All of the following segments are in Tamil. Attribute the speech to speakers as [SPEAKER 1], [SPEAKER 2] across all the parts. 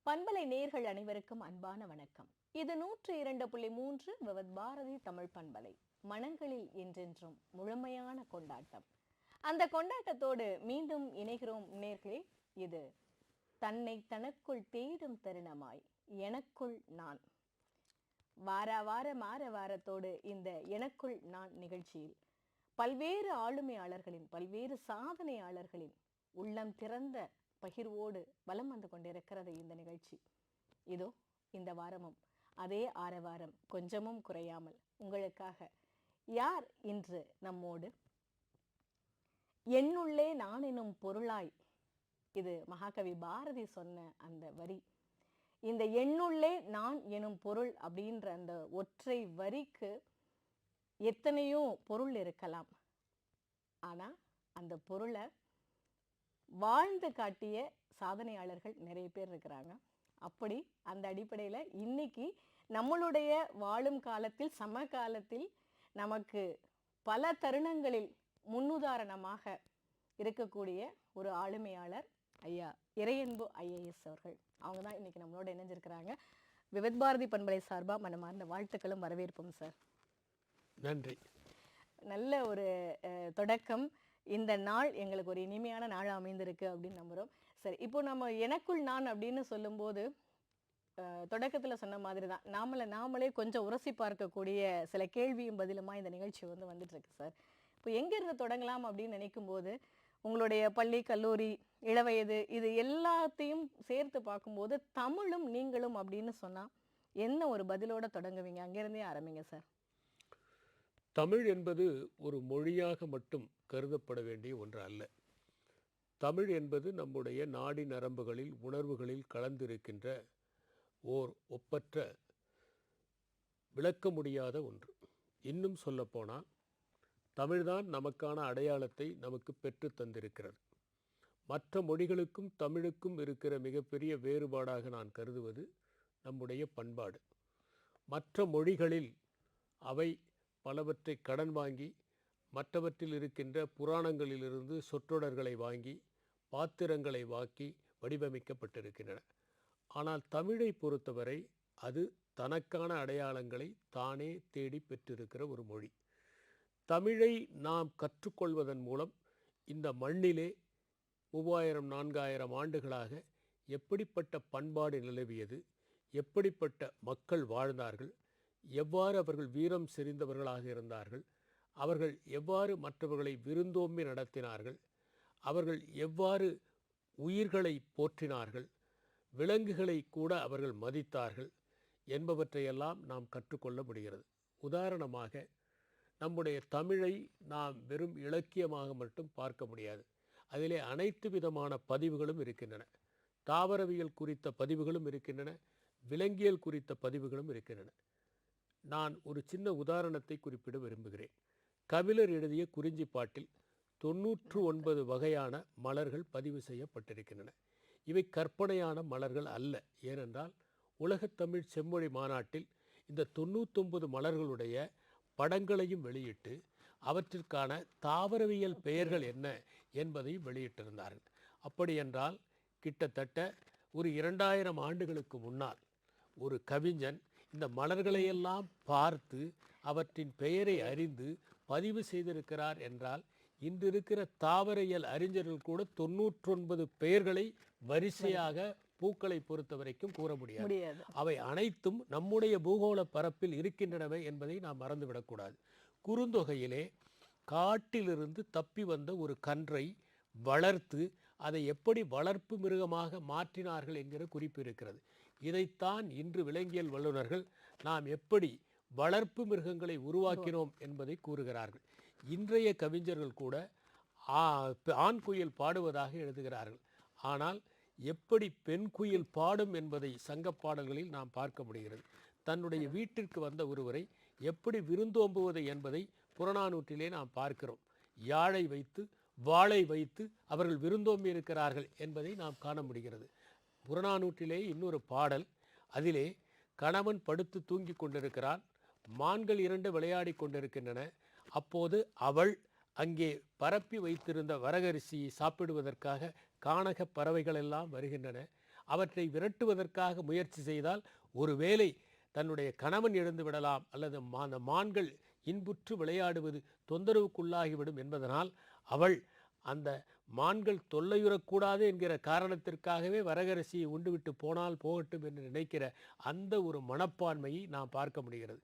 [SPEAKER 1] பண்பலை நேர்கள் அனைவருக்கும் அன்பான வணக்கம். இது 102.3 விவத் பாரதி தமிழ் பண்பலை. மனங்களில் என்றென்றும் முழுமையான கொண்டாட்டம். அந்த கொண்டாட்டத்தோடு மீண்டும் இணைகிறோம் நேர்களே. இது தன்னை தனக்குள் தேடும் தருணமாய் எனக்குள் நான். வார வாரத்தோடு இந்த எனக்குள் நான் நிகழ்ச்சியில் பல்வேறு ஆளுமையாளர்களின் பல்வேறு சாதனையாளர்களின் உள்ளம் திறந்த பகிர்வோடு வலம் வந்து கொண்டிருக்கிறது இந்த நிகழ்ச்சி. இதோ இந்த வாரமும் அதே ஆரவாரம் கொஞ்சமும் குறையாமல் உங்களுக்காக. யார் இன்று நம்மோடு? என்னுள்ளே நான் எனும் பொருளாய், இது மகாகவி பாரதி சொன்ன அந்த வரி. இந்த எண்ணுள்ளே நான் எனும் பொருள் அப்படின்ற அந்த ஒற்றை வரிக்கு எத்தனையோ பொருள் இருக்கலாம். ஆனா அந்த பொருளை வாழ்ந்து காட்டிய சாதனையாளர்கள் நிறைய பேர் இருக்கிறாங்க. அப்படி அந்த அடிப்படையில் இன்னைக்கு நம்மளுடைய வாழும் காலத்தில் சமகாலத்தில் நமக்கு பல தருணங்களில் முன்னுதாரணமாக இருக்கக்கூடிய ஒரு ஆளுமையாளர் ஐயா இறையன்பு IAS அவர்கள். அவங்க தான் இன்னைக்கு நம்மளோட இணைஞ்சிருக்கிறாங்க. விவத் பாரதி பண்பலை சார்பாக மனமார்ந்த வாழ்த்துக்களும் வரவேற்போம் சார்.
[SPEAKER 2] நன்றி.
[SPEAKER 1] நல்ல ஒரு தொடக்கம். இந்த நாள் எங்களுக்கு ஒரு இனிமையான நாள் அமைந்திருக்கு அப்படின்னு நம்புகிறோம். சரி, இப்போ நம்ம எனக்குள் நான் அப்படின்னு சொல்லும்போது தொடக்கத்தில் சொன்ன மாதிரி தான் நாமளே கொஞ்சம் உரசி பார்க்கக்கூடிய சில கேள்வியும் பதிலுமா இந்த நிகழ்ச்சி வந்துட்டு இருக்கு சார். இப்போ எங்கேருந்து தொடங்கலாம் அப்படின்னு நினைக்கும் போது உங்களுடைய பள்ளி கல்லூரி இளவயது இது எல்லாத்தையும் சேர்த்து பார்க்கும்போது தமிழும் நீங்களும் அப்படின்னு சொன்னால் என்ன ஒரு பதிலோட தொடங்குவீங்க? அங்கேருந்தே ஆரம்பிங்க சார்.
[SPEAKER 2] தமிழ் என்பது ஒரு மொழியாக மட்டும் கருதப்பட வேண்டிய ஒன்று அல்ல. தமிழ் என்பது நம்முடைய நாடி நரம்புகளில் உணர்வுகளில் கலந்திருக்கின்ற ஓர் ஒப்பற்ற விளக்க முடியாத ஒன்று. இன்னும் சொல்லப்போனால் தமிழ்தான் நமக்கான அடையாளத்தை நமக்கு பெற்று தந்திருக்கிறது. மற்ற மொழிகளுக்கும் தமிழுக்கும் இருக்கிற மிகப்பெரிய வேறுபாடாக நான் கருதுவது நம்முடைய பண்பாடு. மற்ற மொழிகளில் அவை பலவற்றை கடன் வாங்கி மற்றவற்றில் இருக்கின்ற புராணங்களிலிருந்து சொற்றொடர்களை வாங்கி பாத்திரங்களை வாக்கி வடிவமைக்கப்பட்டிருக்கின்றன. ஆனால் தமிழை பொறுத்தவரை அது தனக்கான அடையாளங்களை தானே தேடி பெற்றிருக்கிற ஒரு மொழி. தமிழை நாம் கற்றுக்கொள்வதன் மூலம் இந்த மண்ணிலே 3000-4000 ஆண்டுகளாக எப்படிப்பட்ட பண்பாடு நிலவியது, எப்படிப்பட்ட மக்கள் வாழ்ந்தார்கள், எவ்வாறு அவர்கள் வீரம் செறிந்தவர்களாக இருந்தார்கள், அவர்கள் எவ்வாறு மற்றவர்களை விருந்தோம்பி நடத்தினார்கள், அவர்கள் எவ்வாறு உயிர்களை போற்றினார்கள், விலங்குகளை கூட அவர்கள் மதித்தார்கள் என்பவற்றையெல்லாம் நாம் கற்றுக்கொள்ள முடிகிறது. உதாரணமாக நம்முடைய தமிழை நாம் வெறும் இலக்கியமாக மட்டும் பார்க்க முடியாது. அதிலே அனைத்து விதமான பதிவுகளும் இருக்கின்றன. தாவரவியல் குறித்த பதிவுகளும் இருக்கின்றன, விலங்கியல் குறித்த பதிவுகளும் இருக்கின்றன. நான் ஒரு சின்ன உதாரணத்தை குறிப்பிட விரும்புகிறேன். கபிலர் எழுதிய குறிஞ்சிப்பாட்டில் 99 வகையான மலர்கள் பதிவு செய்யப்பட்டிருக்கின்றன. இவை கற்பனையான மலர்கள் அல்ல. ஏனென்றால் உலகத்தமிழ் செம்மொழி மாநாட்டில் இந்த 99 மலர்களுடைய படங்களையும் வெளியிட்டு அவற்றிற்கான தாவரவியல் பெயர்கள் என்ன என்பதையும் வெளியிட்டிருந்தார்கள். அப்படியென்றால் கிட்டத்தட்ட ஒரு 2000 ஆண்டுகளுக்கு முன்னால் ஒரு கவிஞன் இந்த மலர்களையெல்லாம் பார்த்து அவற்றின் பெயரை அறிந்து பதிவு செய்திருக்கிறார் என்றால் இன்று இருக்கிற தாவரையியல் அறிஞர்கள் கூட 99 பெயர்களை வரிசையாக பூக்களை பொறுத்த வரைக்கும் கூற முடியாது. அவை அனைத்தும் நம்முடைய பூகோள பரப்பில் இருக்கின்றனவை என்பதை நாம் மறந்துவிடக்கூடாது. குறுந்தொகையிலே காட்டிலிருந்து தப்பி வந்த ஒரு கன்றை வளர்த்து அதை எப்படி வளர்ப்பு மிருகமாக மாற்றினார்கள் என்கிற குறிப்பு இருக்கிறது. இதைத்தான் இன்று விலங்கியல் வல்லுநர்கள் நாம் எப்படி வளர்ப்பு மிருகங்களை உருவாக்கினோம் என்பதை கூறுகிறார்கள். இன்றைய கவிஞர்கள் கூட ஆண் குயில் பாடுவதாக எழுதுகிறார்கள். ஆனால் எப்படி பெண் குயில் பாடும் என்பதை சங்க பாடல்களில் நாம் பார்க்க முடிகிறது. தன்னுடைய வீட்டிற்கு வந்த ஒருவரை எப்படி விருந்தோம்புவது என்பதை புறநானூற்றிலே நாம் பார்க்கிறோம். யாழை வைத்து வாளை வைத்து அவர்கள் விருந்தோம்பி இருக்கிறார்கள் என்பதை நாம் காண முடிகிறது. புறநானூற்றிலே இன்னொரு பாடல், அதிலே கணவன் படுத்து தூங்கி கொண்டிருக்கிறான், மான்கள் 2 விளையாடி கொண்டிருக்கின்றன. அப்போது அவள் அங்கே பரப்பி வைத்திருந்த வரகரிசியை சாப்பிடுவதற்காக கானக பறவைகள் எல்லாம் வருகின்றன. அவற்றை விரட்டுவதற்காக முயற்சி செய்தால் ஒருவேளை தன்னுடைய கணவன் இழந்து விடலாம், அல்லது அந்த மான்கள் இன்புற்று விளையாடுவது தொந்தரவுக்குள்ளாகிவிடும் என்பதனால் அவள் அந்த மான்கள் தொல்லையுறக்கூடாது என்கிற காரணத்திற்காகவே வரகரசியை உண்டுவிட்டு போனால் போகட்டும் என்று நினைக்கிற அந்த ஒரு மனப்பான்மையை நாம் பார்க்க முடிகிறது.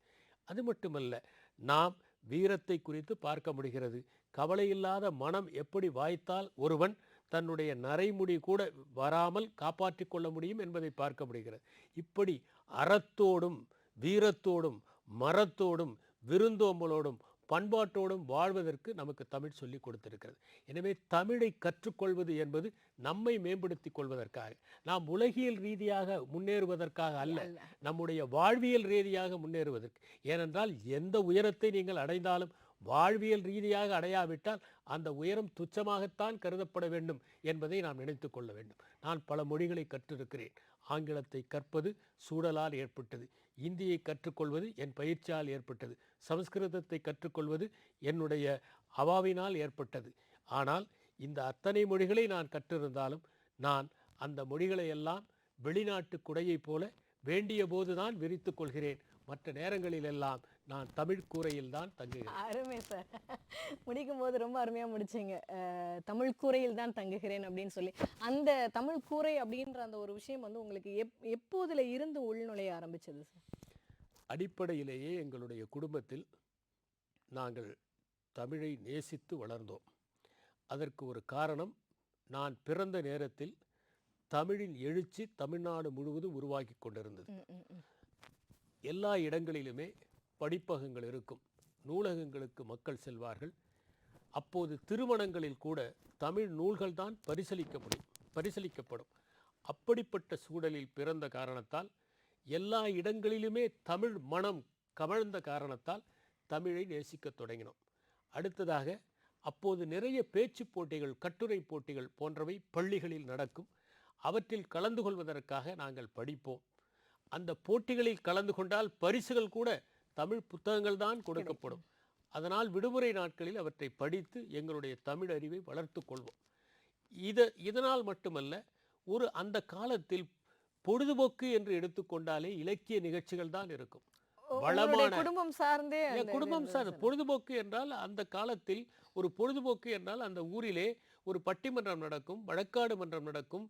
[SPEAKER 2] அது மட்டுமல்ல, நாம் வீரத்தை குறித்து பார்க்க முடிகிறது. கவலையில்லாத மனம் எப்படி வாய்த்தால் ஒருவன் தன்னுடைய நரைமுடி கூட வராமல் காப்பாற்றி கொள்ள முடியும் என்பதை பார்க்க முடிகிறது. இப்படி அறத்தோடும் வீரத்தோடும் மரத்தோடும் விருந்தோம்பலோடும் பண்பாட்டோடும் வாழ்வதற்கு நமக்கு தமிழ் சொல்லி கொடுத்திருக்கிறது. எனவே தமிழை கற்றுக்கொள்வது என்பது நம்மை மேம்படுத்திக் கொள்வதற்காக, நாம் உலகியல் ரீதியாக முன்னேறுவதற்காக அல்ல, நம்முடைய வாழ்வியல் ரீதியாக முன்னேறுவதற்கு. ஏனென்றால் எந்த உயரத்தை நீங்கள் அடைந்தாலும் வாழ்வியல் ரீதியாக அடையாவிட்டால் அந்த உயரம் துச்சமாகத்தான் கருதப்பட வேண்டும் என்பதை நாம் நினைத்து கொள்ள வேண்டும். நான் பல மொழிகளை கற்றிருக்கிறேன். ஆங்கிலத்தை கற்பது சூழலால் ஏற்பட்டது, இந்தியை கற்றுக்கொள்வது என் பயிற்சியால் ஏற்பட்டது, சமஸ்கிருதத்தை கற்றுக்கொள்வது என்னுடைய அவாவினால் ஏற்பட்டது. ஆனால் இந்த அத்தனை மொழிகளை நான் கற்றிருந்தாலும் நான் அந்த மொழிகளை எல்லாம் வெளிநாட்டு குடையைப் போல வேண்டிய போதுதான் விரித்து கொள்கிறேன். மற்ற நேரங்களில் எல்லாம் நான் தமிழ் கூரையில் தான் தங்குகிறேன்.
[SPEAKER 1] அருமை சார், முடிக்கும் போது ரொம்ப அருமையாக முடிச்சிங்க. தமிழ் கூரையில் தான் தங்குகிறேன் அப்படின்னு சொல்லி, அந்த தமிழ் கூரை அப்படின்ற அந்த ஒரு விஷயம் வந்து உங்களுக்கு எப்போதுல இருந்து உள்நுழைய ஆரம்பிச்சது சார்?
[SPEAKER 2] அடிப்படையிலேயே எங்களுடைய குடும்பத்தில் நாங்கள் தமிழை நேசித்து வளர்ந்தோம். அதற்கு ஒரு காரணம், நான் பிறந்த நேரத்தில் தமிழின் எழுச்சி தமிழ்நாடு முழுவதும் உருவாக்கி கொண்டிருந்தது. எல்லா இடங்களிலுமே படிப்பகங்கள் இருக்கும், நூலகங்களுக்கு மக்கள் செல்வார்கள். அப்போது திருமணங்களில் கூட தமிழ் நூல்கள் தான் பரிசளிக்கப்படும். அப்படிப்பட்ட சூழலில் பிறந்த காரணத்தால், எல்லா இடங்களிலுமே தமிழ் மனம் கமழ்ந்த காரணத்தால் தமிழை நேசிக்க தொடங்கினோம். அடுத்ததாக அப்போது நிறைய பேச்சு போட்டிகள், கட்டுரை போட்டிகள் போன்றவை பள்ளிகளில் நடக்கும். அவற்றில் கலந்து கொள்வதற்காக நாங்கள் படிப்போம். அந்த போட்டிகளில் கலந்து கொண்டால் பரிசுகள் கூட தமிழ் புத்தகங்கள் தான் கொடுக்கப்படும். அதனால் விடுமுறை நாட்களில் அவற்றை படித்து எங்களுடைய தமிழ் அறிவை வளர்த்து கொள்வோம். இதனால் மட்டுமல்ல, அந்த காலத்தில் பொழுதுபோக்கு என்று எடுத்துக்கொண்டாலே இலக்கிய நிகழ்ச்சிகள் தான் இருக்கும். வளமான
[SPEAKER 1] குடும்பம் சார்ந்தே
[SPEAKER 2] பொழுதுபோக்கு என்றால், அந்த காலத்தில் ஒரு பொழுதுபோக்கு என்றால் அந்த ஊரிலே ஒரு பட்டிமன்றம் நடக்கும், வழக்காடு மன்றம் நடக்கும்,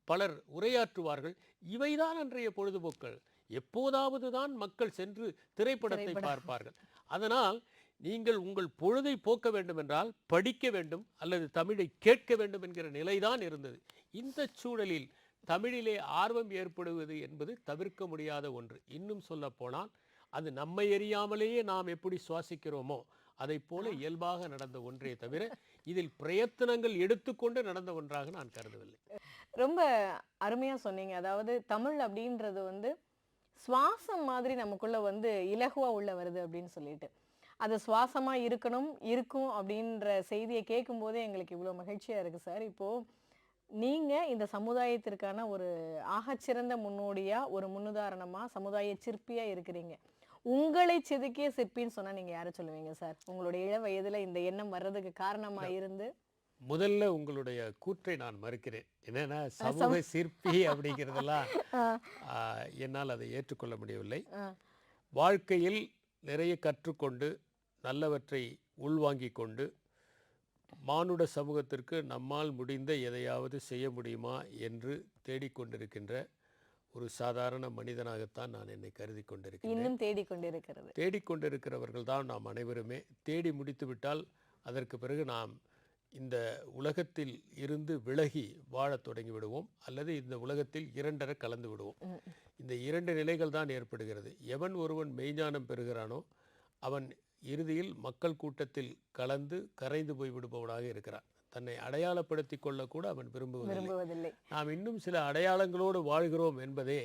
[SPEAKER 2] பலர் உரையாற்றுவார்கள். இவைதான் அன்றைய பொழுதுபோக்கள். எப்போதாவது தான் மக்கள் சென்று திரைப்படத்தை பார்ப்பார்கள். அதனால் நீங்கள் உங்கள் பொழுதை போக்க வேண்டும் என்றால் படிக்க வேண்டும் அல்லது தமிழை கேட்க வேண்டும் என்கிற நிலைதான் இருந்தது. இந்த சூழலில் தமிழிலே ஆர்வம் ஏற்படுவது என்பது தவிர்க்க முடியாத ஒன்று. இன்னும் சொல்ல போனால், அது நம்மை எறியாமலேயே நாம் எப்படி சுவாசிக்கிறோமோ அதை போல இயல்பாக நடந்த ஒன்றே தவிர இதில் பிரயத்தனங்கள் எடுத்துக்கொண்டு நடந்த ஒன்றாக நான் கருதவில்லை.
[SPEAKER 1] ரொம்ப அருமையா சொன்னீங்க. அதாவது தமிழ் அப்படின்றது வந்து சுவாசம் மாதிரி நமக்குள்ள வந்து இலகுவா உள்ள வருது அப்படின்னு சொல்லிட்டு, அது சுவாசமா இருக்கும் அப்படின்ற செய்தியை கேட்கும் போதே எங்களுக்கு இவ்வளவு மகிழ்ச்சியா இருக்கு சார். இப்போ நீங்க இந்த சமுதாயத்திற்கான ஒரு ஆகச்சிறந்த முன்னோடியா, ஒரு முன்னுதாரணமா, சமுதாய சிற்பியா இருக்கிறீங்க. உங்களை செதுக்கிய சிற்பின்னு சொன்னா நீங்க யாரை சொல்லுவீங்க சார்? உங்களுடைய இள வயதுல இந்த எண்ணம் வர்றதுக்கு காரணமா இருந்து.
[SPEAKER 2] முதல்ல உங்களுடைய கூற்றை நான் மறுக்கிறேன். என்னன்னா, சமூக சிற்பி அப்படிங்கிறதெல்லாம் என்னால் அதை ஏற்றுக்கொள்ள முடியவில்லை. வாழ்க்கையில் நிறைய கற்றுக்கொண்டு நல்லவற்றை உள்வாங்கிக் கொண்டு மானுட சமூகத்திற்கு நம்மால் முடிந்த எதையாவது செய்ய முடியுமா என்று தேடிக்கொண்டிருக்கின்ற ஒரு சாதாரண மனிதனாகத்தான் நான் என்னை கருதி கொண்டிருக்கிறேன்.
[SPEAKER 1] இன்னும்
[SPEAKER 2] தேடிக்கொண்டிருக்கிறவர்கள் தான் நாம் அனைவருமே. தேடி முடித்துவிட்டால் அதற்கு பிறகு நாம் இந்த உலகத்தில் இருந்து விலகி வாழத் தொடங்கி விடுவோம், அல்லது இந்த உலகத்தில் இரண்டர கலந்து விடுவோம். இந்த இரண்டு நிலைகள் தான் ஏற்படுகிறது. எவன் ஒருவன் மெய்ஞானம் பெறுகிறானோ அவன் இறுதியில் மக்கள் கூட்டத்தில் கலந்து கரைந்து போய் விடுபவனாக இருக்கிறான். தன்னை அடையாளப்படுத்தி கொள்ளக்கூட அவன் விரும்புவதில்லை. நாம் இன்னும் சில அடையாளங்களோடு வாழ்கிறோம் என்பதே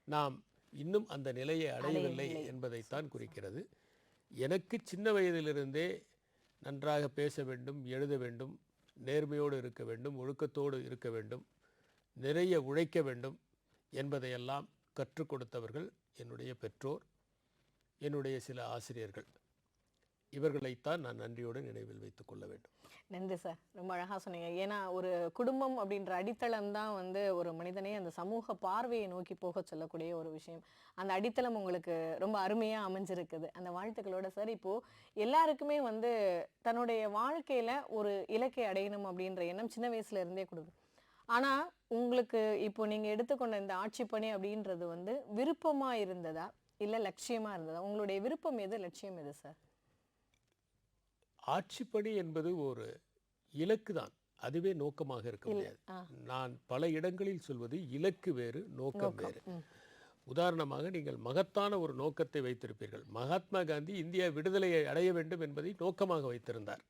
[SPEAKER 2] நாம் இன்னும் அந்த நிலையை அடையவில்லை என்பதைத்தான் குறிக்கிறது. எனக்கு சின்ன வயதிலிருந்தே நன்றாக பேச வேண்டும், எழுத வேண்டும், நேர்மையோடு இருக்க வேண்டும், ஒழுக்கத்தோடு இருக்க வேண்டும், நிறைய உழைக்க வேண்டும் என்பதையெல்லாம் கற்றுக் கொடுத்தவர்கள் என்னுடைய பெற்றோர், என்னுடைய சில ஆசிரியர்கள். இவர்களைத்தான் நான் நன்றியோடு நினைவில் வைத்துக் கொள்ள வேண்டும்.
[SPEAKER 1] நன்றி சார், ரொம்ப அழகாக சொன்னீங்க. ஏன்னா ஒரு குடும்பம் அப்படின்ற அடித்தளம் தான் வந்து ஒரு மனிதனே அந்த சமூக பார்வையை நோக்கி போக சொல்லக்கூடிய ஒரு விஷயம். அந்த அடித்தளம் உங்களுக்கு ரொம்ப அருமையாக அமைஞ்சிருக்குது. அந்த வாழ்த்துக்களோட சார், இப்போது எல்லாருக்குமே வந்து தன்னுடைய வாழ்க்கையில் ஒரு இலக்கை அடையணும் அப்படின்ற எண்ணம் சின்ன வயசுல இருந்தே கொடுக்கும். ஆனால் உங்களுக்கு இப்போ நீங்கள் எடுத்துக்கொண்ட இந்த ஆட்சி பணி அப்படின்றது வந்து விருப்பமாக இருந்ததா இல்லை லட்சியமாக இருந்ததா? உங்களுடைய விருப்பம் எது, லட்சியம் எது சார்?
[SPEAKER 2] ஆட்சிப்பணி என்பது ஒரு இலக்கு தான், அதுவே நோக்கமாக இருக்க முடியாது. நான் பல இடங்களில் சொல்வது இலக்கு வேறு, நோக்கம் வேறு. உதாரணமாக நீங்கள் மகத்தான ஒரு நோக்கத்தை வைத்திருப்பீர்கள். மகாத்மா காந்தி இந்தியா விடுதலையை அடைய வேண்டும் என்பதை நோக்கமாக வைத்திருந்தார்.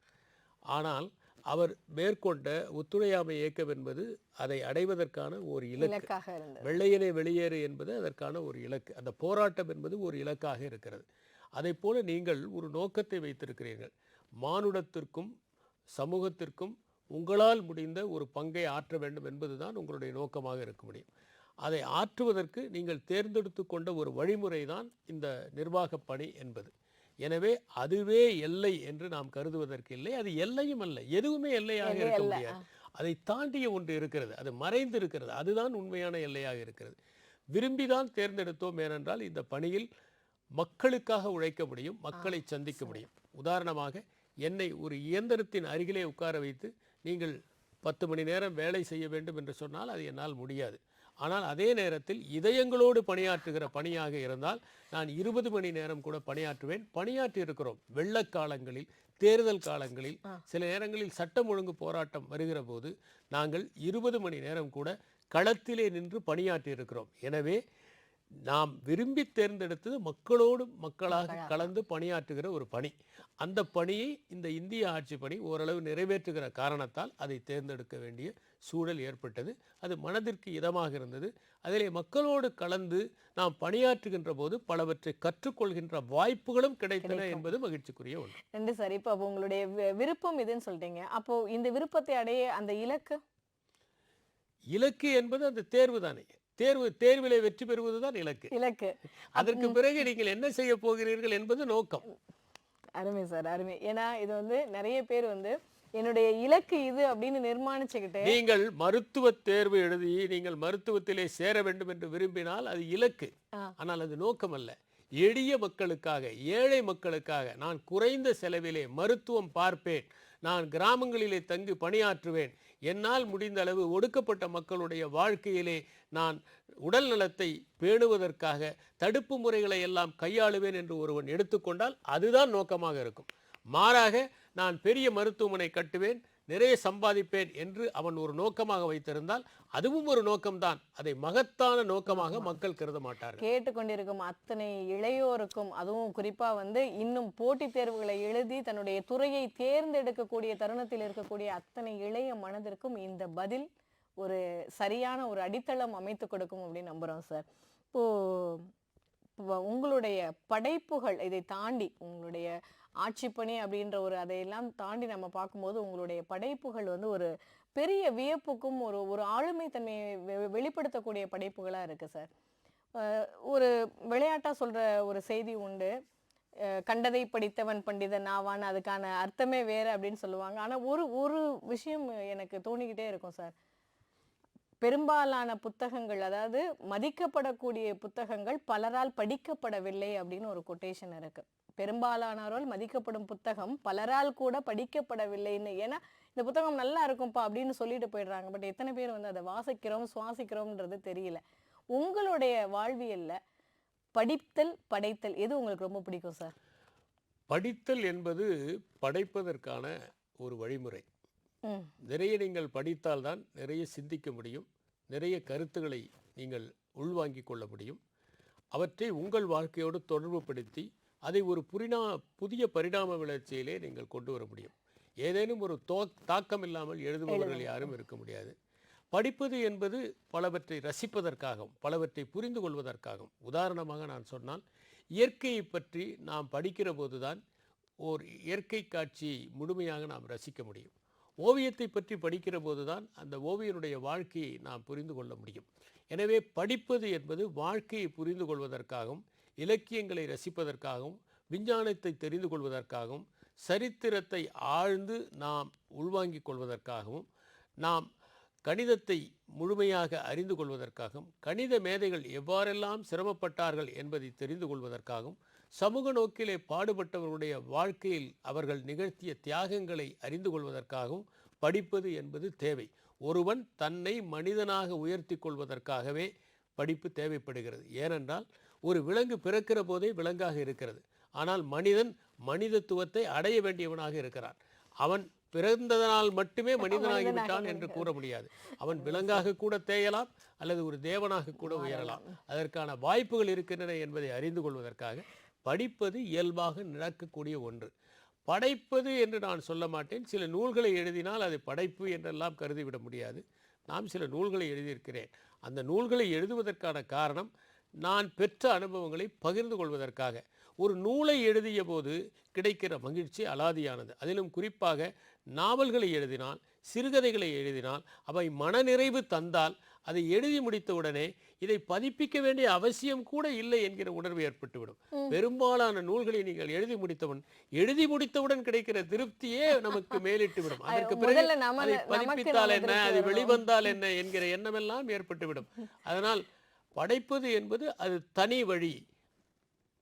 [SPEAKER 2] ஆனால் அவர் மேற்கொண்ட ஒத்துழையாமை இயக்கம் என்பது அதை அடைவதற்கான ஒரு இலக்கு. வெள்ளையனே வெளியேறு என்பது அதற்கான ஒரு இலக்கு. அந்த போராட்டம் என்பது ஒரு இலக்காக இருக்கிறது. அதை போல நீங்கள் ஒரு நோக்கத்தை வைத்திருக்கிறீர்கள். மானுடத்திற்கும் சமூகத்திற்கும் உங்களால் முடிந்த ஒரு பங்கை ஆற்ற வேண்டும் என்பதுதான் உங்களுடைய நோக்கமாக இருக்க முடியும். அதை ஆற்றுவதற்கு நீங்கள் தேர்ந்தெடுத்து கொண்ட ஒரு வழிமுறை தான் இந்த நிர்வாக பணி என்பது. எனவே அதுவே எல்லை என்று நாம் கருதுவதற்கு இல்லை. அது எல்லையும் அல்ல, எதுவுமே எல்லையாக இருக்க முடியாது. அதை தாண்டிய ஒன்று இருக்கிறது, அது மறைந்து இருக்கிறது. அதுதான் உண்மையான எல்லையாக இருக்கிறது. விரும்பிதான் தேர்ந்தெடுத்தோம். ஏனென்றால் இந்த பணியில் மக்களுக்காக உழைக்க முடியும், மக்களை சந்திக்க முடியும். உதாரணமாக என்னை ஒரு இயந்திரத்தின் அருகிலே உட்கார வைத்து நீங்கள் 10 மணி நேரம் வேலை செய்ய வேண்டும் என்று சொன்னால் அது என்னால் முடியாது. ஆனால் அதே நேரத்தில் இதயங்களோடு பணியாற்றுகிற பணியாக இருந்தால் நான் 20 மணி நேரம் கூட பணியாற்றுவேன். பணியாற்றி இருக்கிறோம். வெள்ளக்காலங்களில், தேர்தல் காலங்களில், சில நேரங்களில் சட்டம் ஒழுங்கு போராட்டம் வருகிற போது நாங்கள் 20 மணி நேரம் கூட களத்திலே நின்று பணியாற்றி இருக்கிறோம். எனவே நாம் விரும்பி தேர்ந்தெடுத்தது மக்களோடு மக்களாக கலந்து பணியாற்றுகிற ஒரு பணி. அந்த பணியை இந்த இந்திய ஆட்சி பணி ஓரளவு நிறைவேற்றுகிற காரணத்தால் அதை தேர்ந்தெடுக்க வேண்டிய சூழல் ஏற்பட்டது. அது மனதிற்கு இதமாக இருந்தது. அதிலே மக்களோடு கலந்து நாம் பணியாற்றுகின்ற போது பலவற்றை கற்றுக்கொள்கின்ற வாய்ப்புகளும் கிடைத்தன என்பது மகிழ்ச்சிக்குரிய ஒன்று.
[SPEAKER 1] நன்றி சார். இப்போ உங்களுடைய விருப்பம் இதுன்னு சொல்லிட்டீங்க. அப்போ இந்த விருப்பத்தை அடைய அந்த
[SPEAKER 2] இலக்கு என்பது அந்த தேர்வு தானே. தேர்விலே வெற்றி பெறுவதுதான் இலக்கு. அதற்கு பிறகு நீங்கள் என்ன செய்ய போகிறீர்கள் என்பது நோக்கம்.
[SPEAKER 1] அருமை சார், அருமை. ஏன்னா இது வந்து நிறைய பேர் வந்து என்னுடைய இலக்கு இது அப்படின்னு நிர்மாணிச்சுக்கிட்டு,
[SPEAKER 2] நீங்கள் மருத்துவ தேர்வு எழுதி நீங்கள் மருத்துவத்திலே சேர வேண்டும் என்று விரும்பினால் அது இலக்கு. ஆனால் அது நோக்கம் அல்ல. எளிய மக்களுக்காக, ஏழை மக்களுக்காக நான் குறைந்த செலவிலே மருத்துவம் பார்ப்பேன், நான் கிராமங்களிலே தங்கி பணியாற்றுவேன், என்னால் முடிந்த அளவு ஒடுக்கப்பட்ட மக்களுடைய வாழ்க்கையிலே நான் உடல் நலத்தை பேணுவதற்காக தடுப்பு முறைகளை எல்லாம் கையாளுவேன் என்று ஒருவன் எடுத்துக்கொண்டால் அதுதான் நோக்கமாக இருக்கும். மாறாக நான் பெரிய மருத்துவமனை கட்டுவேன், நிறைய சம்பாதிப்பேன் என்று அவன் ஒரு நோக்கமாக வைத்திருந்தால் அதுவும் ஒரு நோக்கம்தான். அதை மகத்தான நோக்கமாக மக்கள் கருத மாட்டார்கள்.
[SPEAKER 1] கேட்டுக்கொண்டிருக்கும் அத்தனை இளையோருக்கும், அதுவும் குறிப்பா வந்து இன்னும் போட்டித் தேர்வுகளை எழுதி தன்னுடைய துறையை தேர்ந்தெடுக்கக்கூடிய தருணத்தில் இருக்கக்கூடிய அத்தனை இளைய மனதிற்கும் இந்த பதில் ஒரு சரியான ஒரு அடித்தளம் அமைத்து கொடுக்கும் அப்படின்னு நம்புறோம் சார். இப்போ உங்களுடைய படைப்புகள் இதை தாண்டி, உங்களுடைய ஆட்சி பணி அப்படின்ற ஒரு அதையெல்லாம் தாண்டி நம்ம பார்க்கும்போது உங்களுடைய படைப்புகள் வந்து ஒரு பெரிய வியப்புக்கும் ஒரு ஆளுமை தன்மையை வெளிப்படுத்தக்கூடிய படைப்புகளாக இருக்குது சார். ஒரு விளையாட்டாக சொல்கிற ஒரு செய்தி உண்டு, கண்டதை படித்தவன் பண்டிதன் ஆவான், அதுக்கான அர்த்தமே வேறு அப்படின்னு சொல்லுவாங்க. ஆனால் ஒரு விஷயம் எனக்கு தோணிக்கிட்டே இருக்கும் சார். பெரும்பாலான புத்தகங்கள், அதாவது மதிக்கப்படக்கூடிய புத்தகங்கள் பலரால் படிக்கப்படவில்லை அப்படின்னு ஒரு கொட்டேஷன் இருக்கு. பெரும்பாலானோரால் மதிக்கப்படும் புத்தகம் பலரால் கூட படிக்கப்படவில்லைன்னு. ஏன்னா இந்த புத்தகம் நல்லா இருக்கும்பா அப்படின்னு சொல்லிட்டு போயிடுறாங்க. பட் எத்தனை பேர் வந்து அதை வாசிக்கிறோம், சுவாசிக்கிறோம்ன்றது தெரியல. உங்களுடைய வாழ்வியல்ல படித்தல், படைத்தல் எது உங்களுக்கு ரொம்ப பிடிக்கும் சார்?
[SPEAKER 2] படித்தல் என்பது படைப்பதற்கான ஒரு வழிமுறை. நிறைய நீங்கள் படித்தால்தான் நிறைய சிந்திக்க முடியும், நிறைய கருத்துக்களை நீங்கள் உள்வாங்கிக் கொள்ள முடியும். அவற்றை உங்கள் வாழ்க்கையோடு தொடர்புபடுத்தி அதை ஒரு புதிய பரிணாம வளர்ச்சியிலே நீங்கள் கொண்டு வர முடியும். ஏதேனும் ஒரு தாக்கம் இல்லாமல் எழுதுபவர்கள் யாரும் இருக்க முடியாது. படிப்பது என்பது பலவற்றை ரசிப்பதற்காகவும் பலவற்றை புரிந்து கொள்வதற்காகவும். உதாரணமாக நான் சொன்னால், இயற்கையை பற்றி நாம் படிக்கிற போதுதான் ஓர் இயற்கை காட்சியை முழுமையாக நாம் ரசிக்க முடியும். ஓவியத்தை பற்றி படிக்கிற போதுதான் அந்த ஓவியனுடைய வாழ்க்கையை நாம் புரிந்து கொள்ள முடியும். எனவே படிப்பது என்பது வாழ்க்கையை புரிந்து கொள்வதற்காகவும், இலக்கியங்களை ரசிப்பதற்காகவும், விஞ்ஞானத்தை தெரிந்து கொள்வதற்காகவும் சரித்திரத்தை ஆழ்ந்து நாம் உள்வாங்கிக் கொள்வதற்காகவும் நாம் கணிதத்தை முழுமையாக அறிந்து கொள்வதற்காகவும் கணித மேதைகள் எவ்வாறெல்லாம் சிரமப்பட்டார்கள் என்பதை தெரிந்து கொள்வதற்காகவும் சமூக நோக்கிலே பாடுபட்டவர்களுடைய வாழ்க்கையில் அவர்கள் நிகழ்த்திய தியாகங்களை அறிந்து கொள்வதற்காகவும் படிப்பது என்பது தேவை. ஒருவன் தன்னை மனிதனாக உயர்த்தி கொள்வதற்காகவே படிப்பு தேவைப்படுகிறது. ஏனென்றால் ஒரு விலங்கு பிறக்கிற போதே விலங்காக இருக்கிறது. ஆனால் மனிதன் மனிதத்துவத்தை அடைய வேண்டியவனாக இருக்கிறான். அவன் பிறந்ததனால் மட்டுமே மனிதனாகிவிட்டான் என்று கூற முடியாது. அவன் விலங்காக கூட தேயலாம், அல்லது ஒரு தேவனாக கூட உயரலாம். அதற்கான வாய்ப்புகள் இருக்கின்றன என்பதை அறிந்து கொள்வதற்காக படிப்பது இயல்பாக நடக்கக்கூடிய ஒன்று. படைப்பது என்று நான் சொல்ல மாட்டேன். சில நூல்களை எழுதினால் அது படைப்பு என்றெல்லாம் கருதிவிட முடியாது. நாம் சில நூல்களை எழுதியிருக்கிறேன். அந்த நூல்களை எழுதுவதற்கான காரணம் நான் பெற்ற அனுபவங்களை பகிர்ந்து கொள்வதற்காக. ஒரு நூலை எழுதிய போது கிடைக்கிற மகிழ்ச்சி அலாதியானது. அதிலும் குறிப்பாக நாவல்களை எழுதினால், சிறுகதைகளை எழுதினால், அவை மனநிறைவு தந்தால், அதை எழுதி முடித்தவுடனே இதை பதிப்பிக்க வேண்டிய அவசியம் கூட இல்லை என்கிற உணர்வு ஏற்பட்டுவிடும். பெரும்பாலான நூல்களை நீங்கள் எழுதி முடித்தவுடன் கிடைக்கிற திருப்தியே நமக்கு மேலிட்டு விடும். அதற்கு பிறகு அதை பதிப்பித்தால் என்ன, அது வெளிவந்தால் என்ன என்கிற எண்ணமெல்லாம் ஏற்பட்டுவிடும். அதனால் படைப்பது என்பது அது தனி வழி.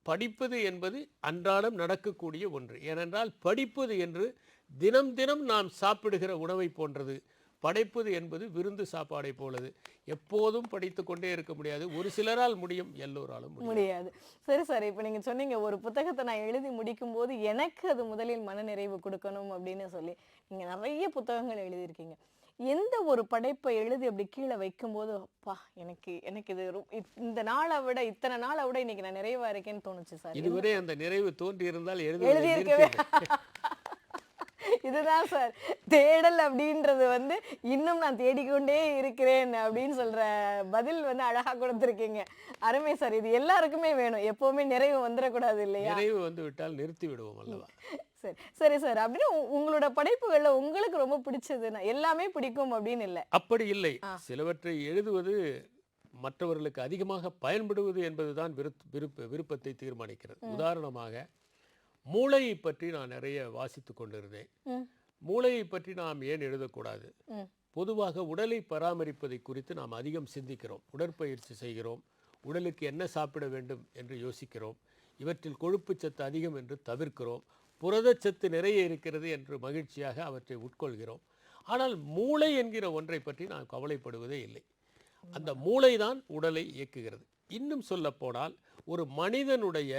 [SPEAKER 2] படிப்பது என்பது அன்றாடம் நடக்கக்கூடிய ஒன்று. ஏனென்றால் படிப்பது என்று தினம் தினம் நாம் சாப்பிடுகிற உணவை போன்றது. படைப்பது என்பது விருந்து சாப்பாடை போலது. எப்போதும் படித்து கொண்டே இருக்க முடியாது. ஒரு சிலரால் முடியும், எல்லோராலும்
[SPEAKER 1] முடியாது. சரி சார், இப்போ நீங்கள் சொன்னீங்க ஒரு புத்தகத்தை நான் எழுதி முடிக்கும் போது எனக்கு அது முதலில் மனநிறைவு கொடுக்கணும் அப்படின்னு சொல்லி. நீங்கள் நிறைய புத்தகங்கள் எழுதியிருக்கீங்க. எந்த ஒரு படைப்பை எழுதி அப்படி கீழே வைக்கும்போது அப்பா எனக்கு இது இந்த நாளை விட இத்தனை நாளை விட இன்னைக்கு நான் நிறைவா இருக்கேன்னு தோணுச்சு சார்?
[SPEAKER 2] இதுவரை அந்த நிறைவு தோன்றி இருந்தால்
[SPEAKER 1] எழுதியிருக்கவே இதுதான் சார் தேடல் அப்படின்றது இன்னும் நான் தேடிக்கொண்டே இருக்கிறேன் அப்படின்னு சொல்ற பதில் அழகா கொடுத்திருக்கீங்க. அருமை சார். இது எல்லாருக்குமே வேணும். எப்பவுமே நிறைவு வந்துடக்கூடாது இல்லையா?
[SPEAKER 2] நிறைவு வந்து விட்டால் நிறுத்தி விடுவோம் அல்லவா?
[SPEAKER 1] சரி சரி சார். அப்படின்னு உங்களோட படைப்புகள்ல உங்களுக்கு ரொம்ப பிடிச்சதுன்னா எல்லாமே பிடிக்கும் அப்படின்னு இல்லை?
[SPEAKER 2] அப்படி இல்லை. சிலவற்றை எழுதுவது மற்றவர்களுக்கு அதிகமாக பயன்படுவது என்பதுதான் விருப்பத்தை தீர்மானிக்கிறது. உதாரணமாக மூளையை பற்றி நான் நிறைய வாசித்து கொண்டிருந்தேன். மூளையை பற்றி நாம் ஏன் எழுதக்கூடாது? பொதுவாக உடலை பராமரிப்பதை குறித்து நாம் அதிகம் சிந்திக்கிறோம். உடற்பயிற்சி செய்கிறோம், உடலுக்கு என்ன சாப்பிட வேண்டும் என்று யோசிக்கிறோம், இவற்றில் கொழுப்பு சத்து அதிகம் என்று தவிர்க்கிறோம், புரதச்சத்து நிறைய இருக்கிறது என்று மகிழ்ச்சியாக அவற்றை உட்கொள்கிறோம். ஆனால் மூளை என்கிற ஒன்றை பற்றி நான் கவலைப்படுவதே இல்லை. அந்த மூளைதான் உடலை இயக்குகிறது. இன்னும் சொல்ல போனால் ஒரு மனிதனுடைய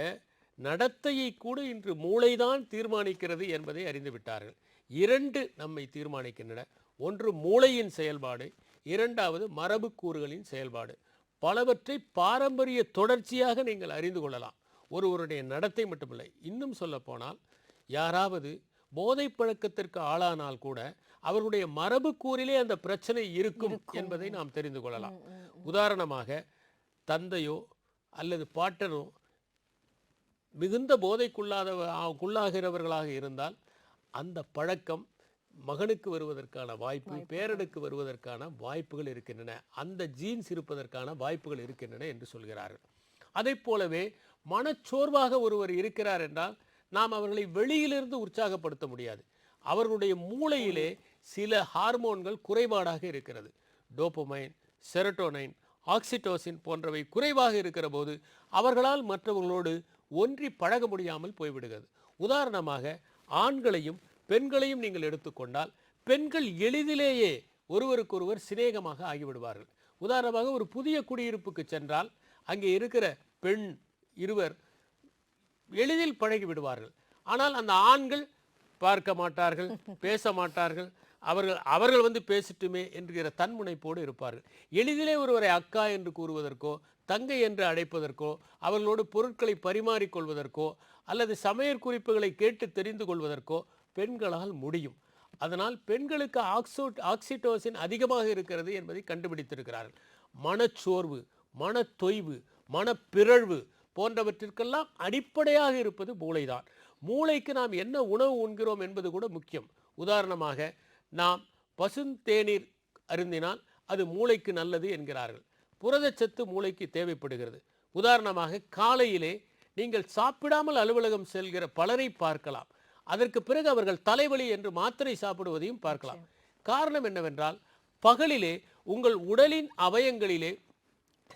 [SPEAKER 2] நடத்தையை கூட இன்று மூளைதான் தீர்மானிக்கிறது என்பதை அறிந்துவிட்டார்கள். இரண்டு நம்மை தீர்மானிக்கின்றன. ஒன்று மூளையின் செயல்பாடு, இரண்டாவது மரபு கூறுகளின் செயல்பாடு. பலவற்றை பாரம்பரிய தொடர்ச்சியாக நீங்கள் அறிந்து கொள்ளலாம். ஒருவருடைய நடத்தை மட்டுமில்லை. இன்னும் சொல்ல போனால் யாராவது போதை பழக்கத்திற்கு ஆளானால் கூட அவருடைய மரபு கூறிலே அந்த பிரச்சனை இருக்கும் என்பதை நாம் தெரிந்து கொள்ளலாம். உதாரணமாக தந்தையோ அல்லது பாட்டனோ மிகுந்த போதைக்குள்ளாகிறவர்களாக இருந்தால் அந்த பழக்கம் மகனுக்கு வருவதற்கான வாய்ப்பு, பேரனுக்கு வருவதற்கான வாய்ப்புகள் இருக்கின்றன, அந்த ஜீன்ஸ் இருப்பதற்கான வாய்ப்புகள் இருக்கின்றன என்று சொல்கிறார்கள். அதை போலவே மனச்சோர்வாக ஒருவர் இருக்கிறார் என்றால் நாம் அவர்களை வெளியிலிருந்து உற்சாகப்படுத்த முடியாது. அவர்களுடைய மூளையிலே சில ஹார்மோன்கள் குறைபாடாக இருக்கிறது. டோபமைன், செரோட்டோனைன், ஆக்சிடோசின் போன்றவை குறைவாக இருக்கிற போது அவர்களால் மற்றவர்களோடு ஒன்றி பழக முடியாமல் போய்விடுகிறது. உதாரணமாக ஆண்களையும் பெண்களையும் நீங்கள் எடுத்துக்கொண்டால் பெண்கள் எளிதிலேயே ஒருவருக்கொருவர் சிநேகமாக ஆகிவிடுவார்கள். உதாரணமாக ஒரு புதிய குடியிருப்புக்கு சென்றால் அங்கே இருக்கிற பெண் இருவர் எளிதில் பழகி விடுவார்கள். ஆனால் அந்த ஆண்கள் பார்க்க மாட்டார்கள், பேச மாட்டார்கள். அவர்கள் பேசட்டுமே என்கிற தன்முனைப்போடு இருப்பார்கள். எளிதிலே ஒருவரை அக்கா என்று கூறுவதற்கோ தங்கை என்று அழைப்பதற்கோ அவர்களோடு பொருட்களை பரிமாறிக்கொள்வதற்கோ அல்லது சமையல் குறிப்புகளை கேட்டு தெரிந்து கொள்வதற்கோ பெண்களால் முடியும். அதனால் பெண்களுக்கு ஆக்சிடோசின் அதிகமாக இருக்கிறது என்பதை கண்டுபிடித்திருக்கிறார்கள். மனச்சோர்வு, மனத்தொய்வு, மனப்பிறழ்வு போன்றவற்றிற்கெல்லாம் அடிப்படையாக இருப்பது மூளைதான். மூளைக்கு நாம் என்ன உணவு உண்கிறோம் என்பது கூட முக்கியம். உதாரணமாக நாம் பசுந்தேநீர் அருந்தினால் அது மூளைக்கு நல்லது என்கிறார்கள். புரதச்சத்து மூளைக்கு தேவைப்படுகிறது. உதாரணமாக காலையிலே நீங்கள் சாப்பிடாமல் அலுவலகம் செல்கிற பலரை பார்க்கலாம். அதற்கு பிறகு அவர்கள் தலைவலி என்று மாத்திரை சாப்பிடுவதையும் பார்க்கலாம். காரணம் என்னவென்றால், பகலிலே உங்கள் உடலின் அவயங்களிலே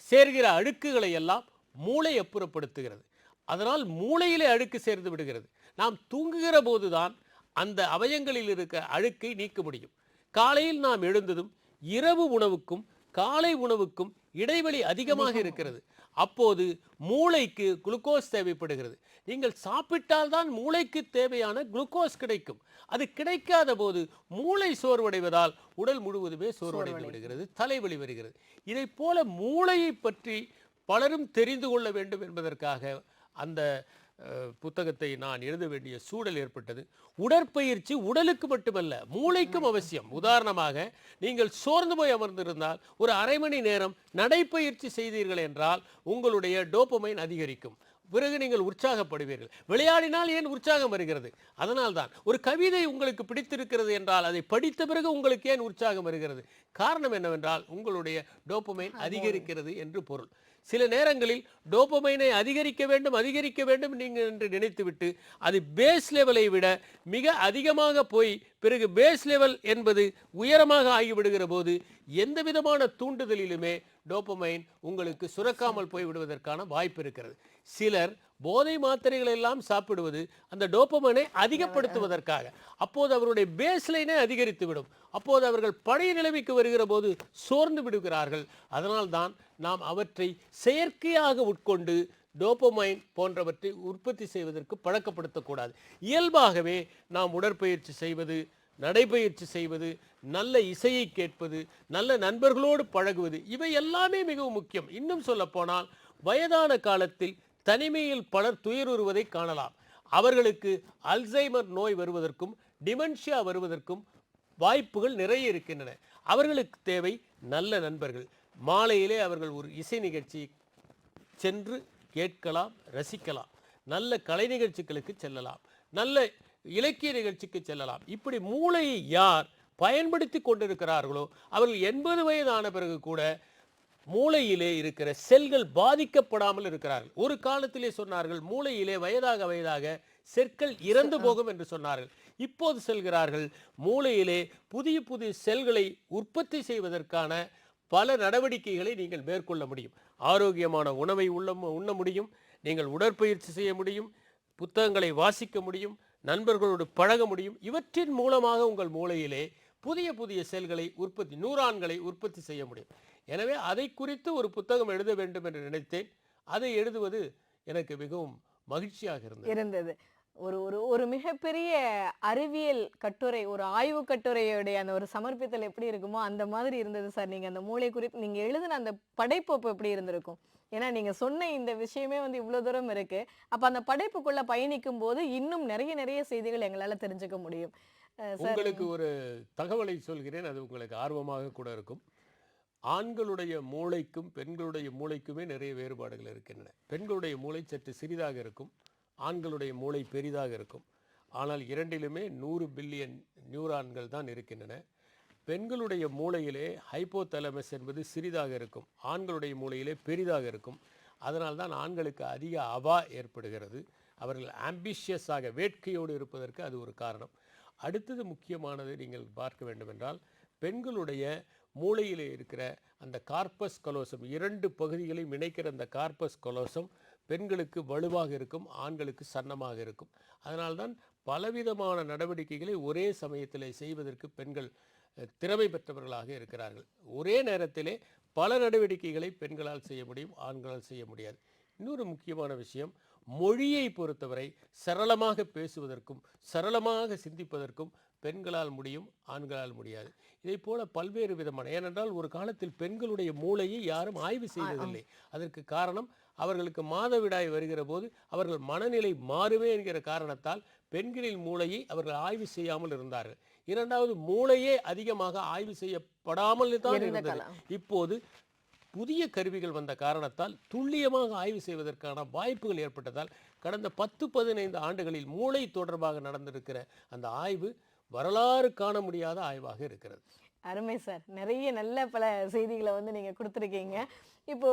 [SPEAKER 2] சேர்கிற அழுக்குகளை எல்லாம் மூளை அப்புறப்படுத்துகிறது. அதனால் மூளையிலே அழுக்கு சேர்ந்து விடுகிறது. நாம் தூங்குகிற போதுதான் அந்த அவயங்களில் இருக்க அழுக்கை நீக்க முடியும். காலையில் நாம் எழுந்ததும் இரவு உணவுக்கும் காலை உணவுக்கும் இடைவெளி அதிகமாக இருக்கிறது. அப்போது மூளைக்கு குளுக்கோஸ் தேவைப்படுகிறது. நீங்கள் சாப்பிட்டால்தான் மூளைக்கு தேவையான குளுக்கோஸ் கிடைக்கும். அது கிடைக்காத போது மூளை சோர்வடைவதால் உடல் முழுவதுமே சோர்வடைந்து விடுகிறது, தலைவலி வருகிறது. இதை போல மூளையை பற்றி பலரும் தெரிந்து கொள்ள வேண்டும் என்பதற்காக அந்த புத்தகத்தை நான் எழுத வேண்டிய சூழல் ஏற்பட்டது. உடற்பயிற்சி உடலுக்கு மட்டுமல்ல, மூளைக்கும் அவசியம். உதாரணமாக, நீங்கள் சோர்ந்து போய் அமர்ந்திருந்தால் ஒரு அரை மணி நேரம் நடைப்பயிற்சி செய்தீர்கள் என்றால் உங்களுடைய டோபமைன் அதிகரிக்கும். பிறகு நீங்கள் உற்சாகப்படுவீர்கள். விளையாடினால் ஏன் உற்சாகம் வருகிறது? அதனால்தான். ஒரு கவிதை உங்களுக்கு பிடித்திருக்கிறது என்றால் அதை படித்த பிறகு உங்களுக்கு ஏன் உற்சாகம் வருகிறது? காரணம் என்னவென்றால் உங்களுடைய டோபமைன் அதிகரிக்கிறது என்று பொருள். சில நேரங்களில் டோபமைனை அதிகரிக்க வேண்டும் நீங்கள் என்று நினைத்துவிட்டு அது பேஸ் லெவலை விட மிக அதிகமாக போய் பிறகு பேஸ் லெவல் என்பது உயரமாக ஆகிவிடுகிற போது எந்த விதமான தூண்டுதலிலுமே டோபமைன் உங்களுக்கு சுரக்காமல் போய்விடுவதற்கான வாய்ப்பு இருக்கிறது. சிலர் போதை மாத்திரைகள் எல்லாம் சாப்பிடுவது அந்த டோபமைனை அதிகப்படுத்துவதற்காக. அப்போது அவருடைய பேஸ்லைனே அதிகரித்துவிடும். அப்போது அவர்கள் பழைய நிலைமைக்கு வருகிற போது சோர்ந்து விடுகிறார்கள். அதனால்தான் நாம் அவற்றை செயற்கையாக உட்கொண்டு டோபமைன் போன்றவற்றை உற்பத்தி செய்வதற்கு பழக்கப்படுத்தக்கூடாது. இயல்பாகவே நாம் உடற்பயிற்சி செய்வது, நடைபயிற்சி செய்வது, நல்ல இசையை கேட்பது, நல்ல நண்பர்களோடு பழகுவது, இவை எல்லாமே மிகவும் முக்கியம். இன்னும் சொல்ல போனால் வயதான காலத்தில் தனிமையில் பலர் துயருறுவதை காணலாம். அவர்களுக்கு அல்சைமர் நோய் வருவதற்கும் டிமென்ஷியா வருவதற்கும் வாய்ப்புகள் நிறைய இருக்கின்றன. அவர்களுக்கு தேவை நல்ல நண்பர்கள். மாலையிலே அவர்கள் ஒரு இசை நிகழ்ச்சி சென்று கேட்கலாம், ரசிக்கலாம். நல்ல கலை நிகழ்ச்சிகளுக்கு செல்லலாம், நல்ல இலக்கிய நிகழ்ச்சிக்கு செல்லலாம். இப்படி மூளையை யார் பயன்படுத்தி கொண்டிருக்கிறார்களோ அவர்கள் 80 வயதான பிறகு கூட மூளையிலே இருக்கிற செல்கள் பாதிக்கப்படாமல் இருக்கிறார்கள். ஒரு காலத்திலே சொன்னார்கள் மூளையிலே வயதாக செற்கள் இறந்து போகும் என்று சொன்னார்கள். இப்போது சொல்கிறார்கள் மூளையிலே புதிய செல்களை உற்பத்தி செய்வதற்கான பல நடவடிக்கைகளை நீங்கள் மேற்கொள்ள முடியும். ஆரோக்கியமான உணவை உண்ண முடியும், நீங்கள் உடற்பயிற்சி செய்ய முடியும், புத்தகங்களை வாசிக்க முடியும், நண்பர்களோடு பழக முடியும். இவற்றின் மூலமாக உங்கள் மூளையிலே புதிய செல்களை நியூரான்களை உற்பத்தி செய்ய முடியும். எனவே அதை குறித்து ஒரு புத்தகம் எழுத வேண்டும் என்று நினைத்தேன். அதை எழுதுவது எனக்கு மிகவும் மகிழ்ச்சியாக இருந்தது.
[SPEAKER 1] ஒரு மிகப்பெரிய அறிவியல் கட்டுரை, ஒரு ஆய்வு கட்டுரையுடைய அந்த ஒரு சமர்ப்பித்தல் எப்படி இருக்குமோ அந்த மாதிரி இருந்தது சார். நீங்க அந்த மூளை குறித்து நீங்க எழுதின அந்த படைப்பு எப்படி இருந்திருக்கும்? ஏன்னா நீங்க சொன்ன இந்த விஷயமே இவ்வளவு தூரம் இருக்கு. அப்ப அந்த படைப்புக்குள்ள பயணிக்கும் போது இன்னும் நிறைய செய்திகள் எங்களால தெரிஞ்சுக்க முடியும்.
[SPEAKER 2] உங்களுக்கு ஒரு தகவலை சொல்கிறேன், அது உங்களுக்கு ஆர்வமாக கூட இருக்கும். ஆண்களுடைய மூளைக்கும் பெண்களுடைய மூளைக்குமே நிறைய வேறுபாடுகள் இருக்கின்றன. பெண்களுடைய மூளை சற்று சிறிதாக இருக்கும், ஆண்களுடைய மூளை பெரிதாக இருக்கும். ஆனால் இரண்டிலுமே 100 பில்லியன் நியூரான்கள் தான் இருக்கின்றன. பெண்களுடைய மூளையிலே ஹைப்போதலமஸ் என்பது சிறிதாக இருக்கும், ஆண்களுடைய மூளையிலே பெரிதாக இருக்கும். அதனால்தான் ஆண்களுக்கு அதிக அவா ஏற்படுகிறது. அவர்கள் ஆம்பிஷியஸாக வேட்கையோடு இருப்பதற்கு அது ஒரு காரணம். அடுத்தது முக்கியமானது நீங்கள் பார்க்க வேண்டுமென்றால், பெண்களுடைய மூளையிலே இருக்கிற அந்த கார்பஸ் கலோசம், 2 பகுதிகளையும் இணைக்கிற அந்த கார்பஸ் கலோசம் பெண்களுக்கு வலுவாக இருக்கும், ஆண்களுக்கு சன்னமாக இருக்கும். அதனால்தான் பலவிதமான நடவடிக்கைகளை ஒரே சமயத்தில் செய்வதற்கு பெண்கள் திறமை பெற்றவர்களாக இருக்கிறார்கள். ஒரே நேரத்திலே பல நடவடிக்கைகளை பெண்களால் செய்ய முடியும், ஆண்களால் செய்ய முடியாது. இன்னொரு முக்கியமான விஷயம், மொழியை பொறுத்தவரை சரளமாக பேசுவதற்கும் சரளமாக சிந்திப்பதற்கும் பெண்களால் முடியும், ஆண்களால் முடியாது. இதை போல பல்வேறு விதமான, ஏனென்றால் ஒரு காலத்தில் பெண்களுடைய மூளையை யாரும் ஆய்வு செய்ததில்லை. அதற்கு காரணம், அவர்களுக்கு மாதவிடாய் வருகிற போது அவர்கள் மனநிலை மாறுமே என்கிற காரணத்தால் பெண்களின் மூளையை அவர்கள் ஆய்வு செய்யாமல் இருந்தார்கள். இரண்டாவது, மூளையே அதிகமாக ஆய்வு செய்யப்படாமல் தான் இருந்தது. இப்போது புதிய கருவிகள் வந்த காரணத்தால் துல்லியமாக ஆய்வு செய்வதற்கான வாய்ப்புகள் ஏற்பட்டதால் கடந்த 10-15 ஆண்டுகளில் மூளை தொடர்பாக நடந்திருக்கிற அந்த ஆய்வு வரலாறு காண முடியாத ஆய்வாக இருக்கிறது.
[SPEAKER 1] அருமை சார், நிறைய நல்ல பல செய்திகளை நீங்க கொடுத்துருக்கீங்க. இப்போ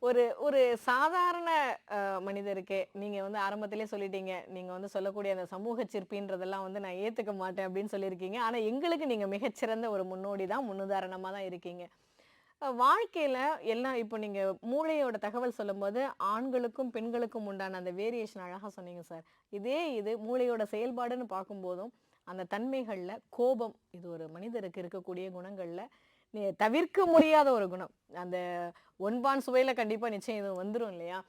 [SPEAKER 1] ஒரு ஒரு சாதாரண மனிதருக்கே நீங்க வந்து ஆரம்பத்திலே சொல்லிட்டீங்க. நீங்க வந்து சொல்லக்கூடிய அந்த சமூக சிற்பின்றதெல்லாம் வந்து நான் ஏத்துக்க மாட்டேன் அப்படின்னு சொல்லியிருக்கீங்க. ஆனா எங்களுக்கு நீங்க மிகச்சிறந்த ஒரு முன்னோடி தான், முன்னுதாரணமா தான் இருக்கீங்க. வாழ்க்கையில எல்லாம் இப்போ நீங்க மூளையோட தகவல் சொல்லும்போது, ஆண்களுக்கும், பெண்களுக்கும் உண்டான அந்த வேரியேஷன் அழகா சொன்னீங்க சார். இது மூளையோட செயல்பாடுன்னு பார்க்கும்போதும், அந்த தன்மைகள்ல கோபம், இது ஒரு மனிதருக்கு இருக்கக்கூடிய குணங்கள்ல தவிர்க்க முடியாத ஒரு குணம். அந்த ஒன்பான் சுவையில கண்டிப்பா நிச்சயம் இது வந்துரும் இல்லையா?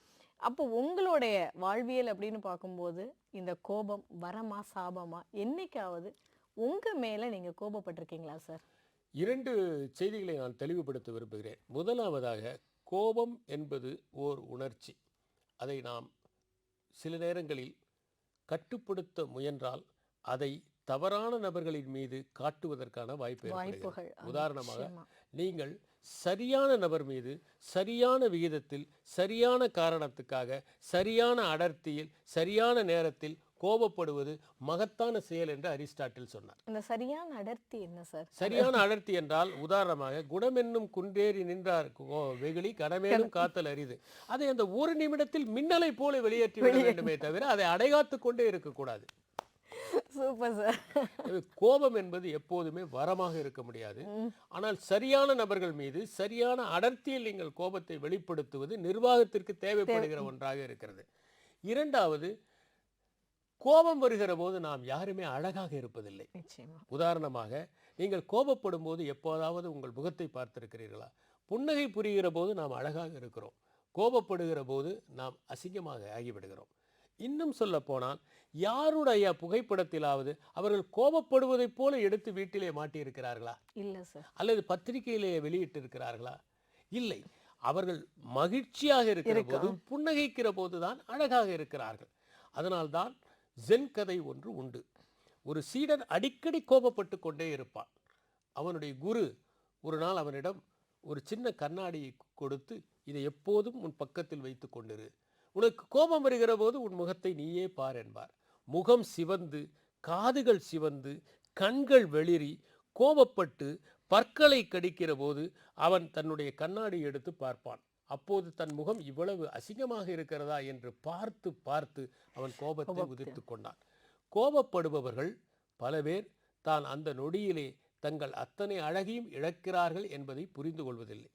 [SPEAKER 1] அப்போ உங்களுடைய வாழ்வியல் அப்படின்னு பார்க்கும்போது, இந்த கோபம் வரமா? சாபமா? என்னைக்காவது உங்க மேல நீங்க கோபப்பட்டிருக்கீங்களா சார்?
[SPEAKER 2] 2 செய்திகளை நான் தெளிவுபடுத்த விரும்புகிறேன். முதலாவதாக, கோபம் என்பது ஓர் உணர்ச்சி. அதை நாம் சில நேரங்களில் கட்டுப்படுத்த முயன்றால் அதை தவறான நபர்களின் மீது காட்டுவதற்கான வாய்ப்பு ஏற்படுகிறது.
[SPEAKER 1] வாய்ப்புகள்.
[SPEAKER 2] உதாரணமாக,
[SPEAKER 1] நிச்சயமா.
[SPEAKER 2] நீங்கள் சரியான நபர் மீது சரியான விகிதத்தில் சரியான காரணத்துக்காக சரியான அடர்த்தியில் சரியான நேரத்தில் கோபப்படுவது மகத்தான செயல் என்று அரிஸ்டாட்டில் சொன்னார்.
[SPEAKER 1] அந்த சரியான அடர்த்தி என்ன சார்?
[SPEAKER 2] சரியான அடர்த்தி என்றால், உதாரணமாக, குணமென்னும் குன்றேறி நின்றார் வெகுளி கடமேலும் காத்தல் அரிது. அதை அந்த ஒரு நிமிடத்தில் மின்னலை போல வெளியேற்றி விட வேண்டுமே தவிர அதை அடைகாத்து கொண்டே இருக்கக்கூடாது.
[SPEAKER 1] Super sir.
[SPEAKER 2] கோபம் என்பது எப்போதுமே வரமாக இருக்க முடியாது. ஆனால் சரியான நபர்கள் மீது சரியான அடர்த்தியில் நீங்கள் கோபத்தை வெளிப்படுத்துவது நிர்வாகத்திற்கு தேவைப்படுகிற ஒன்றாக இருக்கிறது. இரண்டாவது, கோபம் வருகிற போது நாம் யாருமே அழகாக இருப்பதில்லை.
[SPEAKER 1] நிச்சயமா.
[SPEAKER 2] உதாரணமாக, நீங்கள் கோபப்படும் போது எப்போதாவது உங்கள் முகத்தை பார்த்திருக்கிறீர்களா? புன்னகை புரிகிற போது நாம் அழகாக இருக்கிறோம். கோபப்படுகிற போது நாம் அசிங்கமாக ஆகிவிடுகிறோம். இன்னும் சொல்ல போனால், யாருடைய புகைப்படத்திலாவது அவர்கள் கோபப்படுவதைப் போல எடுத்து வீட்டிலே மாட்டியிருக்கிறார்களா?
[SPEAKER 1] இல்ல சார்.
[SPEAKER 2] அல்லது பத்திரிகையிலே வெளியிட்டிருக்கிறார்களா? இல்லை. அவர்கள் மகிழ்ச்சியாக இருக்கிற போது, புன்னகைக்கிற போதுதான் அழகாக இருக்கிறார்கள். அதனால்தான் ஜென் கதை ஒன்று உண்டு. ஒரு சீடன் அடிக்கடி கோபப்பட்டு கொண்டே இருப்பான். அவனுடைய குரு ஒரு நாள் அவனிடம் ஒரு சின்ன கண்ணாடியை கொடுத்து, இதை எப்போதும் உன் பக்கத்தில் வைத்து கொண்டிரு, உனக்கு கோபம் வருகிற போது உன் முகத்தை நீயே பார் என்பார். முகம் சிவந்து, காதுகள் சிவந்து, கண்கள் வெளிரி, கோபப்பட்டு பற்களை கடிக்கிற போது அவன் தன்னுடைய கண்ணாடியை எடுத்து பார்ப்பான். அப்போது தன் முகம் இவ்வளவு அசிங்கமாக இருக்கிறதா என்று பார்த்து பார்த்து அவன் கோபத்தை உதிர்த்து கொண்டான். கோபப்படுபவர்கள் பல பேர் தான் அந்த நொடியிலே தங்கள் அத்தனை அழகையும் இழக்கிறார்கள் என்பதை புரிந்து கொள்வதில்லை.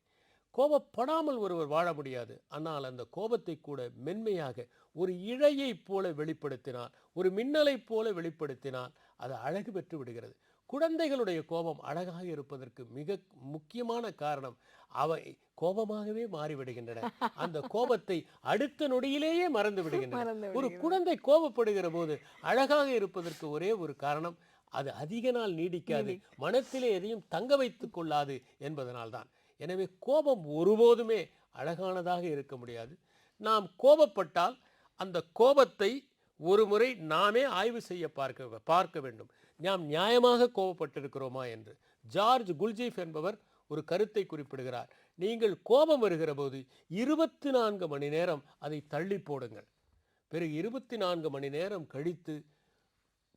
[SPEAKER 2] கோபப்படாமல் ஒருவர் வாழ முடியாது. ஆனால் அந்த கோபத்தை கூட மென்மையாக ஒரு இழையைப் போல வெளிப்படுத்தினால், ஒரு மின்னலைப் போல வெளிப்படுத்தினால் அது அழகு பெற்று விடுகிறது. குழந்தைகளுடைய கோபம் அழகாக இருப்பதற்கு மிக முக்கியமான காரணம், அவை கோபமாகவே மாறிவிடுகின்றன. அந்த கோபத்தை அடுத்த நொடியிலேயே மறந்து விடுகின்றன. ஒரு குழந்தை கோபப்படுகிற போது அழகாக இருப்பதற்கு ஒரே ஒரு காரணம், அது அதிக நாள் நீடிக்காது, மனத்திலே எதையும் தங்க வைத்துக் கொள்ளாது என்பதனால்தான். எனவே கோபம் ஒருபோதுமே அழகானதாக இருக்க முடியாது. நாம் கோபப்பட்டால் அந்த கோபத்தை ஒரு முறை நாமே ஆய்வு செய்ய பார்க்க வேண்டும். நாம் நியாயமாக கோபப்பட்டிருக்கிறோமா என்று. ஜார்ஜ் குல்ஜீஃப் என்பவர் ஒரு கருத்தை குறிப்பிடுகிறார். நீங்கள் கோபம் வருகிற போது 24 மணி நேரம் அதை தள்ளி போடுங்கள். பிறகு 24 மணி நேரம் கழித்து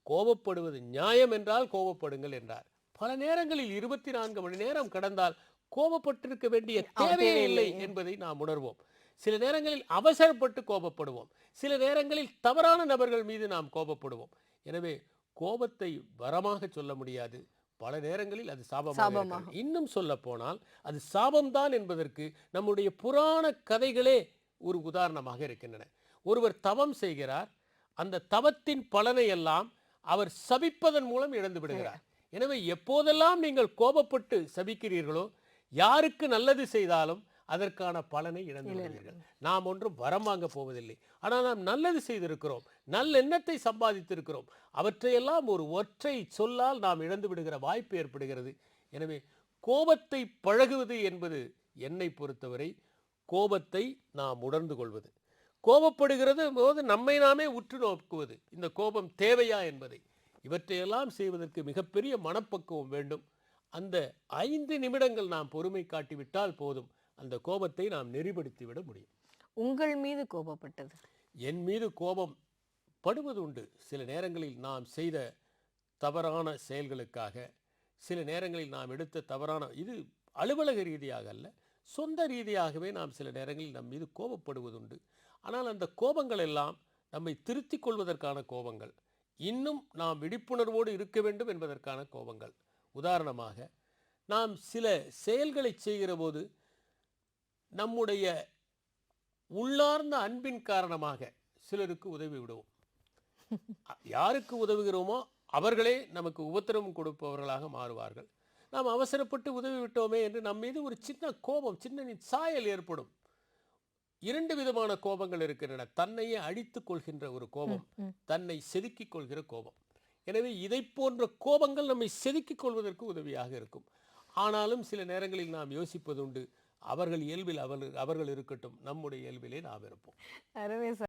[SPEAKER 2] கோபப்படுவது நியாயம் என்றால் கோபப்படுங்கள் என்றார். பல நேரங்களில் 24 மணி நேரம் கடந்தால் கோபப்பட்டிருக்க வேண்டிய தேவையே இல்லை என்பதை நாம் உணர்வோம். சில நேரங்களில் அவசரப்பட்டு கோபப்படுவோம். சில நேரங்களில் தவறான நபர்கள் மீது நாம் கோபப்படுவோம். எனவே கோபத்தை வரமாக சொல்ல முடியாது. பல நேரங்களில் அது சாபமாக. இன்னும் சொல்ல போனால் அது சாபம்தான் என்பதற்கு நம்முடைய புராண கதைகளே ஒரு உதாரணமாக இருக்கின்றன. ஒருவர் தவம் செய்கிறார். அந்த தவத்தின் பலனை எல்லாம் அவர் சபிப்பதன் மூலம் இழந்து விடுகிறார். எனவே எப்போதெல்லாம் நீங்கள் கோபப்பட்டு சபிக்கிறீர்களோ, யாருக்கு நல்லது செய்தாலும் அதற்கான பலனை இழந்து விடுவீர்கள். நாம் ஒன்றும் வரம் வாங்க போவதில்லை. ஆனால் நாம் நல்லது செய்திருக்கிறோம், நல்லெண்ணத்தை சம்பாதித்திருக்கிறோம். அவற்றையெல்லாம் ஒரு ஒற்றை சொல்லால் நாம் இழந்து விடுகிற வாய்ப்பு ஏற்படுகிறது. எனவே கோபத்தை பழகுவது என்பது என்னை பொறுத்தவரை கோபத்தை நாம் உணர்ந்து கொள்வது. கோபப்படுகிறது போது நம்மை நாமே உற்று நோக்குவது, இந்த கோபம் தேவையா என்பதை. இவற்றையெல்லாம் செய்வதற்கு மிகப்பெரிய மனப்பக்குவம் வேண்டும். அந்த 5 நிமிடங்கள் நாம் பொறுமை காட்டிவிட்டால் போதும், அந்த கோபத்தை நாம் நெறிப்படுத்தி விட முடியும்.
[SPEAKER 1] உங்கள் மீது கோபப்பட்டது?
[SPEAKER 2] என் மீது கோபம் படுவது உண்டு. சில நேரங்களில் நாம் செய்த தவறான செயல்களுக்காக, சில நேரங்களில் நாம் எடுத்த தவறான, இது அலுவலக ரீதியாக அல்ல, சொந்த ரீதியாகவே நாம் சில நேரங்களில் நம் மீது கோபப்படுவதுண்டு. ஆனால் அந்த கோபங்கள் எல்லாம் நம்மை திருத்திக் கொள்வதற்கான கோபங்கள், இன்னும் நாம் விழிப்புணர்வோடு இருக்க வேண்டும் என்பதற்கான கோபங்கள். உதாரணமாக, நாம் சில செயல்களை செய்கிற போது நம்முடைய உள்ளார்ந்த அன்பின் காரணமாக சிலருக்கு உதவி விடுவோம். யாருக்கு உதவுகிறோமோ அவர்களே நமக்கு உபத்திரவம் கொடுப்பவர்களாக மாறுவார்கள். நாம் அவசரப்பட்டு உதவி விட்டோமே என்று நம் மீது ஒரு சின்ன கோபம், சின்ன சாயல் ஏற்படும். 2 விதமான கோபங்கள் இருக்கின்றன. தன்னையே அழித்துக் கொள்கின்ற ஒரு கோபம், தன்னை செதுக்கிக் கொள்கிற கோபம். எனவே இதை போன்ற கோபங்கள் நம்மை செதுக்கிக் கொள்வதற்கு உதவியாக இருக்கும். ஆனாலும் சில நேரங்களில் நாம் யோசிப்பதுண்டு, அவர்கள் இயல்பில் அவர்கள் இருக்கட்டும், நம்முடைய இயல்பிலே நாம் இருப்போம்.
[SPEAKER 1] அருமை சார்.